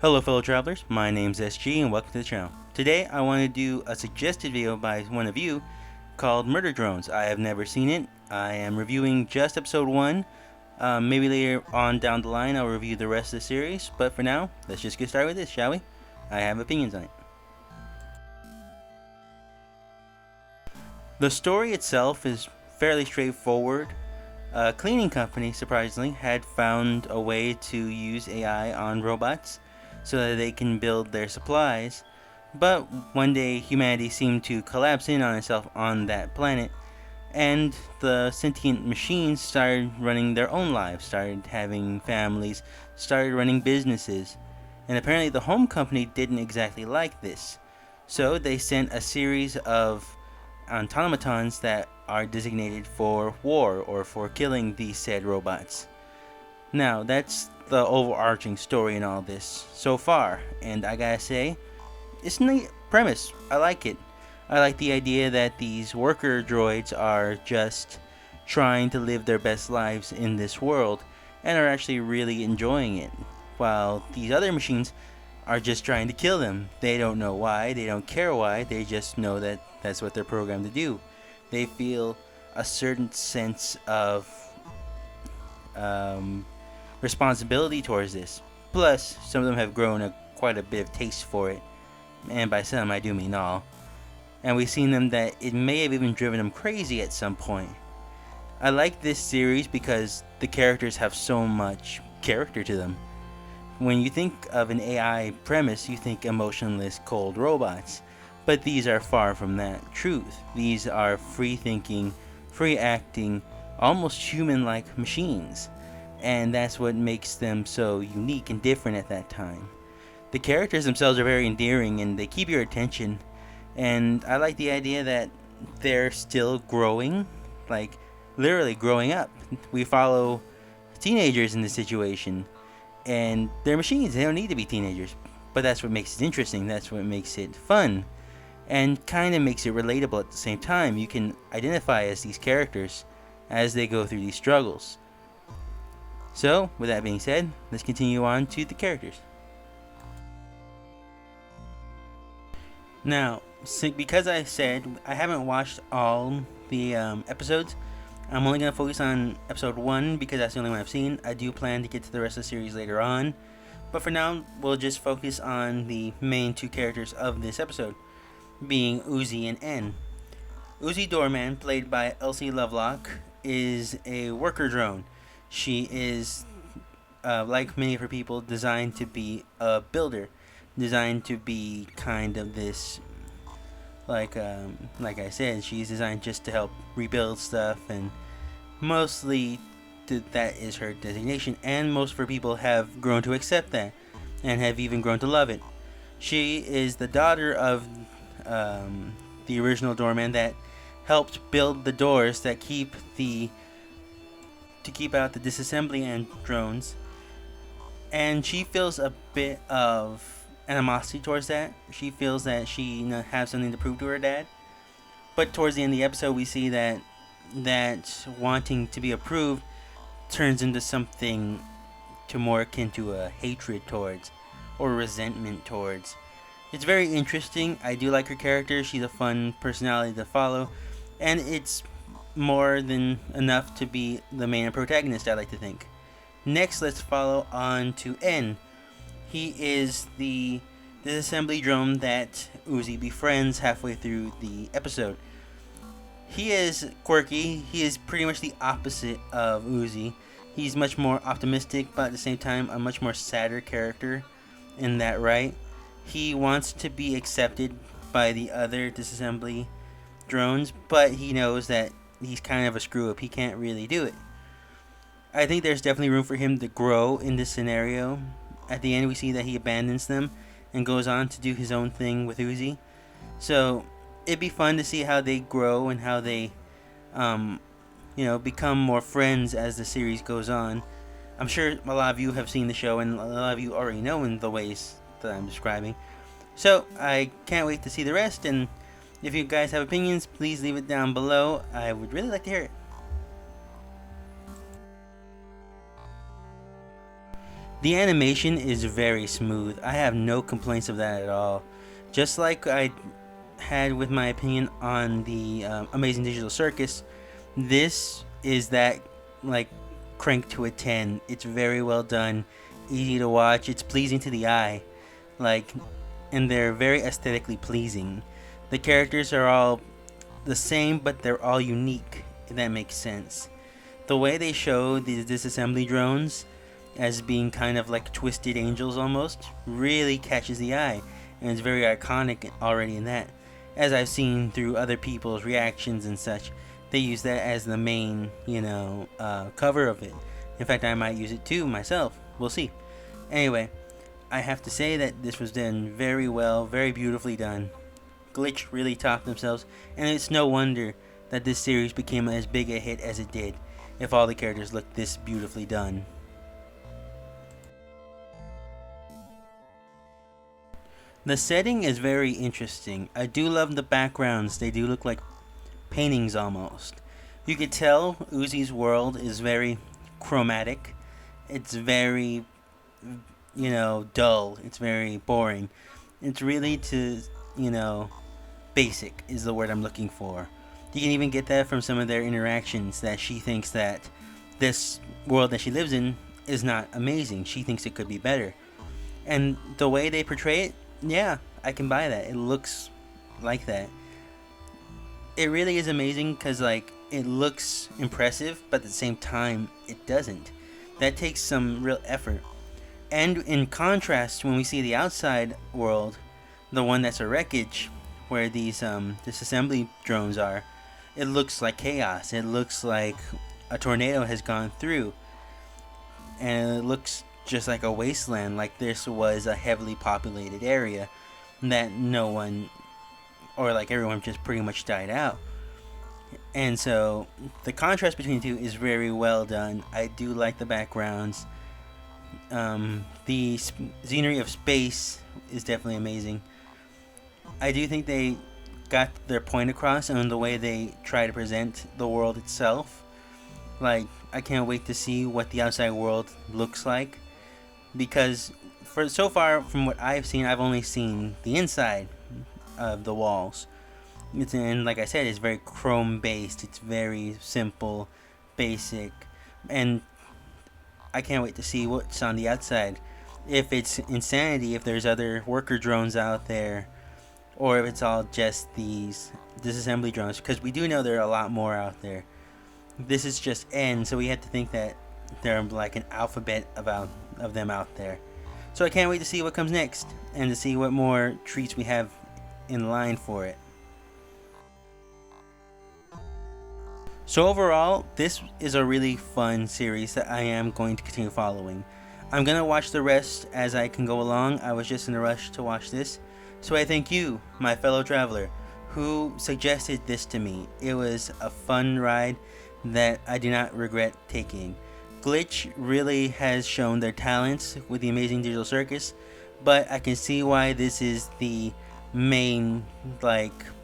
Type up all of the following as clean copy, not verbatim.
Hello fellow travelers, my name's SG and welcome to the channel. Today I want to do a suggested video by one of you called Murder Drones. I have never seen it. I am reviewing just episode 1. Maybe later on down the line I'll review the rest of the series, but for now, let's just get started with this, shall we? I have opinions on it. The story itself is fairly straightforward. A cleaning company, surprisingly, had found a way to use AI on robots so that they can build their supplies, but one day humanity seemed to collapse in on itself on that planet, and the sentient machines started running their own lives, started having families, started running businesses, and apparently the home company didn't exactly like this, so they sent a series of automatons that are designated for war or for killing these said robots. Now, that's the overarching story in all this so far, and I gotta say, it's a neat premise. I like it. I like the idea that these worker droids are just trying to live their best lives in this world and are actually really enjoying it, while these other machines are just trying to kill them. They don't know why, they don't care why, they just know that that's what they're programmed to do. They feel a certain sense of responsibility towards this. Plus, some of them have grown quite a bit of taste for it, and by some I do mean all. And we've seen them that it may have even driven them crazy at some point. I like this series because the characters have so much character to them. When you think of an AI premise, you think emotionless, cold robots. But these are far from that truth. These are free-thinking, free-acting, almost human-like machines. And that's what makes them so unique and different at that time. The characters themselves are very endearing and they keep your attention. And I like the idea that they're still growing, like literally growing up. We follow teenagers in this situation. And they're machines, they don't need to be teenagers. But that's what makes it interesting, that's what makes it fun. And kind of makes it relatable at the same time. You can identify as these characters as they go through these struggles. So, with that being said, let's continue on to the characters. Now, because I said I haven't watched all the episodes, I'm only going to focus on episode 1 because that's the only one I've seen. I do plan to get to the rest of the series later on. But for now, we'll just focus on the main two characters of this episode, being Uzi and N. Uzi Doorman, played by Elsie Lovelock, is a worker drone. She is, like many of her people, designed to be a builder, designed to be kind of this, like I said, she's designed just to help rebuild stuff, and mostly that is her designation, and most of her people have grown to accept that, and have even grown to love it. She is the daughter of the original doorman that helped build the doors that keep out the disassembly and drones, and she feels a bit of animosity towards that. She feels that she has something to prove to her dad, but towards the end of the episode we see that wanting to be approved turns into something to more akin to a hatred towards or resentment towards. It's very interesting. I do like her character. She's a fun personality to follow, and it's more than enough to be the main protagonist, I like to think. Next, let's follow on to N. He is the disassembly drone that Uzi befriends halfway through the episode. He is quirky. He is pretty much the opposite of Uzi. He's much more optimistic, but at the same time a much more sadder character in that right. He wants to be accepted by the other disassembly drones, but he knows that he's kind of a screw up. He can't really do it. I think there's definitely room for him to grow in this scenario. At the end we see that he abandons them and goes on to do his own thing with Uzi. So it'd be fun to see how they grow and how they become more friends as the series goes on. I'm sure a lot of you have seen the show and a lot of you already know in the ways that I'm describing. So I can't wait to see the rest, and if you guys have opinions, please leave it down below. I would really like to hear it. The animation is very smooth. I have no complaints of that at all. Just like I had with my opinion on the Amazing Digital Circus, this is that like crank to a 10. It's very well done, easy to watch, it's pleasing to the eye. Like, and they're very aesthetically pleasing. The characters are all the same, but they're all unique, if that makes sense. The way they show these disassembly drones as being kind of like twisted angels almost really catches the eye, and it's very iconic already in that. As I've seen through other people's reactions and such, they use that as the main, cover of it. In fact, I might use it too myself. We'll see. Anyway, I have to say that this was done very well, very beautifully done. Glitch really topped themselves, and it's no wonder that this series became as big a hit as it did, if all the characters looked this beautifully done. The setting is very interesting. I do love the backgrounds. They do look like paintings almost. You could tell Uzi's world is very chromatic. It's very, dull. It's very boring. It's really basic is the word I'm looking for. You can even get that from some of their interactions, that she thinks that this world that she lives in is not amazing. She thinks it could be better. And the way they portray it, yeah, I can buy that. It looks like that. It really is amazing because, it looks impressive, but at the same time, it doesn't. That takes some real effort. And in contrast, when we see the outside world, the one that's a wreckage, where these disassembly drones are, it looks like chaos. It looks like a tornado has gone through. And it looks just like a wasteland, like this was a heavily populated area that no one, or like everyone just pretty much died out. And so the contrast between the two is very well done. I do like the backgrounds. The scenery of space is definitely amazing. I do think they got their point across on the way they try to present the world itself. Like, I can't wait to see what the outside world looks like, because for so far from what I've seen, I've only seen the inside of the walls. And like I said, it's very chrome based. It's very simple, basic, and I can't wait to see what's on the outside. If it's insanity, if there's other worker drones out there, or if it's all just these disassembly drones, because we do know there are a lot more out there. This is just N, so we have to think that there are like an alphabet of them out there. So I can't wait to see what comes next, and to see what more treats we have in line for it. So overall, this is a really fun series that I am going to continue following. I'm going to watch the rest as I can go along. I was just in a rush to watch this. So I thank you, my fellow traveler, who suggested this to me. It was a fun ride that I do not regret taking. Glitch really has shown their talents with the Amazing Digital Circus, but I can see why this is the main,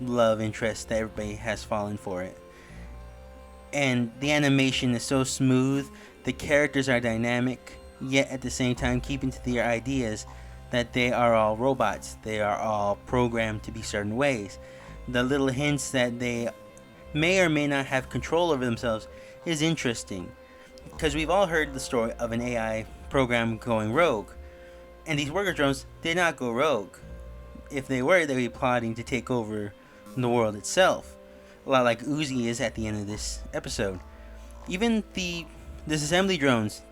love interest that everybody has fallen for it. And the animation is so smooth, the characters are dynamic, yet at the same time keeping to their ideas that they are all robots. They are all programmed to be certain ways. The little hints that they may or may not have control over themselves is interesting, because we've all heard the story of an AI program going rogue, and these worker drones did not go rogue. If they were, they'd be plotting to take over the world itself, a lot like Uzi is at the end of this episode. Even the disassembly drones,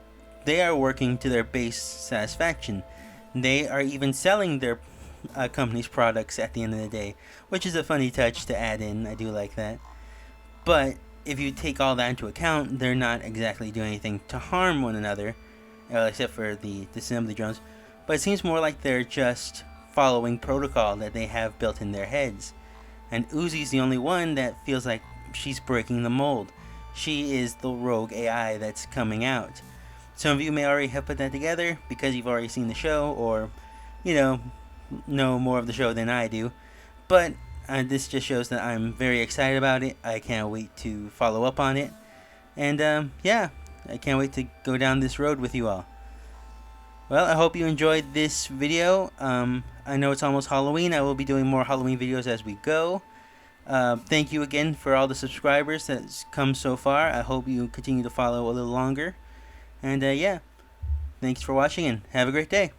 they are working to their base satisfaction. They are even selling their company's products at the end of the day, which is a funny touch to add in. I do like that. But if you take all that into account, they're not exactly doing anything to harm one another, except for the disassembly drones. But it seems more like they're just following protocol that they have built in their heads. And Uzi's the only one that feels like she's breaking the mold. She is the rogue AI that's coming out. Some of you may already have put that together because you've already seen the show, or, know more of the show than I do. But this just shows that I'm very excited about it. I can't wait to follow up on it. And, I can't wait to go down this road with you all. Well, I hope you enjoyed this video. I know it's almost Halloween. I will be doing more Halloween videos as we go. Thank you again for all the subscribers that's come so far. I hope you continue to follow a little longer. And yeah, thanks for watching and have a great day.